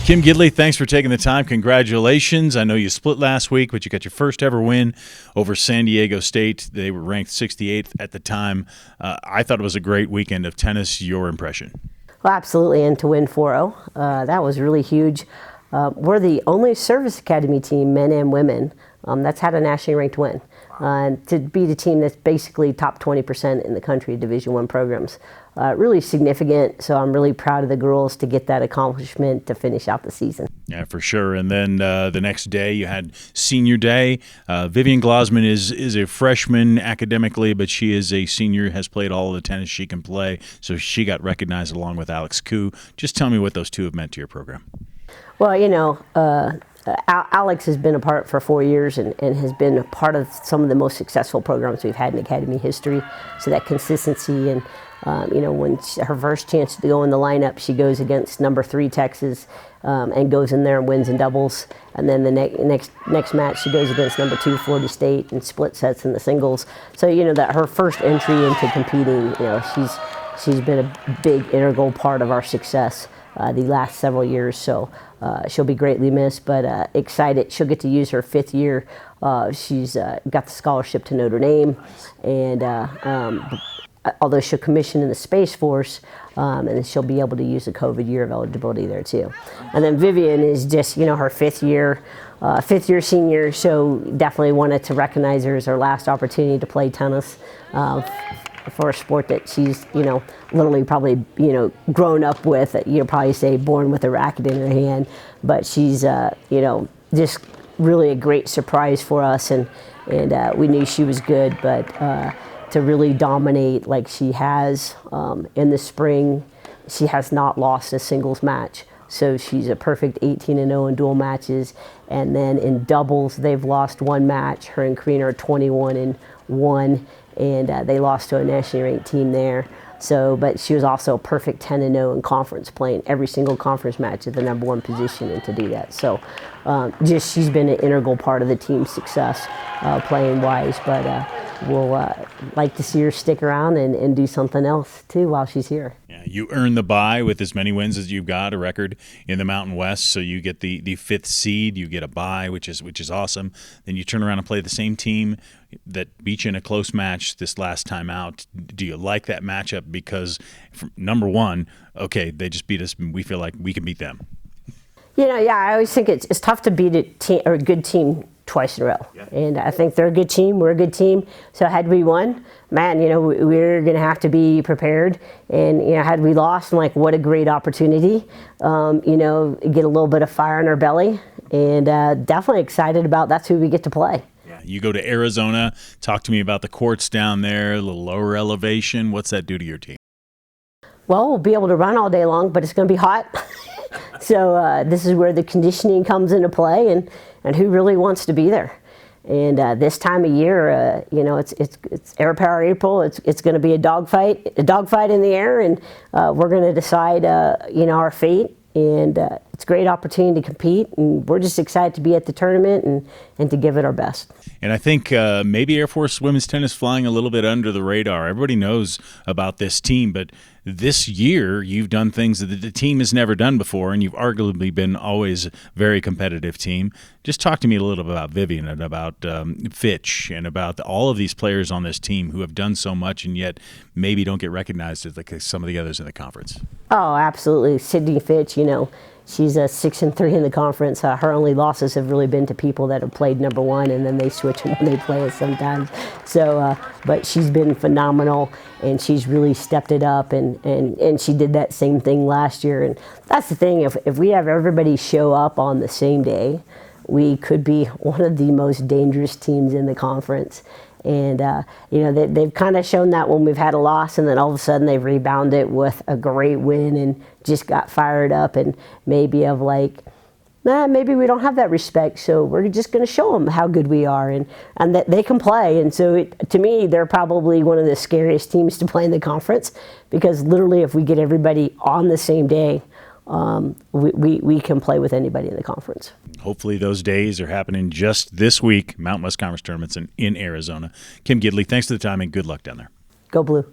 Kim Gidley, thanks for taking the time. Congratulations. I know you split last week, but you got your first ever win over San Diego State. They were ranked 68th at the time. I thought it was a great weekend of tennis. Your impression? Well, absolutely, and to win 4-0, that was really huge. We're the only service academy team, men and women, that's had a nationally ranked win. To beat a team that's basically top 20% in the country of Division I programs. Really significant, so I'm really proud of the girls to get that accomplishment to finish out the season. Yeah, for sure. And then the next day you had senior day. Vivian Glausman is a freshman academically, but she is a senior, has played all of the tennis she can play, so she got recognized along with Alex Koo. Just tell me what those two have meant to your program. Well, you know, Alex has been a part for 4 years and has been a part of some of the most successful programs we've had in academy history. So that consistency and, you know, when her first chance to go in the lineup, she goes against number 3 Texas and goes in there and wins in doubles. And then the next match, she goes against number 2 Florida State and split sets in the singles. So, you know, that her first entry into competing, you know, she's been a big integral part of our success the last several years. So she'll be greatly missed, but excited. She'll get to use her 5th year. She's got the scholarship to Notre Dame, and although she'll commission in the Space Force, and she'll be able to use the COVID year of eligibility there too. And then Vivian is just, you know, her 5th year senior, so definitely wanted to recognize her as her last opportunity to play tennis. For a sport that she's, you know, literally probably, you know, grown up with, you know, probably say born with a racket in her hand, but she's, you know, just really a great surprise for us, and we knew she was good, but to really dominate like she has in the spring, she has not lost a singles match. So she's a perfect 18-0 in dual matches, and then in doubles they've lost 1 match. Her and Karina are 21-1. And they lost to a nationally ranked team there. So, but she was also a perfect 10-0 in conference, playing every single conference match at the number 1 position, and to do that. So, just she's been an integral part of the team's success, playing wise. But we'll like to see her stick around and do something else too while she's here. Yeah, you earn the bye with as many wins as you've got, a record in the Mountain West. So you get the 5th seed, you get a bye, which is awesome. Then you turn around and play the same team that beat you in a close match this last time out. Do you like that matchup? Because number one, okay, they just beat us, and we feel like we can beat them. You know, yeah, I always think it's tough to beat a good team twice in a row. Yeah. And I think they're a good team, we're a good team. So had we won, man, you know, we're going to have to be prepared. And, you know, had we lost, I'm like, what a great opportunity. You know, get a little bit of fire in our belly, and definitely excited about that's who we get to play. Yeah. You go to Arizona. Talk to me about the courts down there, a little lower elevation. What's that do to your team? Well, we'll be able to run all day long, but it's going to be hot. So this is where the conditioning comes into play, and who really wants to be there. And this time of year, you know, it's Air Power April. It's going to be a dogfight in the air, and we're going to decide, you know, our fate. And it's a great opportunity to compete, and we're just excited to be at the tournament and to give it our best. And I think maybe Air Force women's tennis flying a little bit under the radar. Everybody knows about this team, but this year you've done things that the team has never done before, and you've arguably been always a very competitive team. Just talk to me a little bit about Vivian and about Fitch and about all of these players on this team who have done so much and yet maybe don't get recognized as like some of the others in the conference. Oh, absolutely. Sydney Fitch, you know, she's 6-3 in the conference. Her only losses have really been to people that have played number 1, and then they switch when they play it sometimes. So, but she's been phenomenal, and she's really stepped it up, and she did that same thing last year. And that's the thing, if we have everybody show up on the same day, we could be one of the most dangerous teams in the conference. And, you know, they've kind of shown that when we've had a loss, and then all of a sudden they've rebounded with a great win and just got fired up, and maybe of like, maybe we don't have that respect, so we're just going to show them how good we are and that they can play. And so to me, they're probably one of the scariest teams to play in the conference, because literally if we get everybody on the same day, we can play with anybody in the conference. Hopefully those days are happening just this week. Mountain West Conference tournaments in Arizona. Kim Gidley, thanks for the time and good luck down there. Go Blue.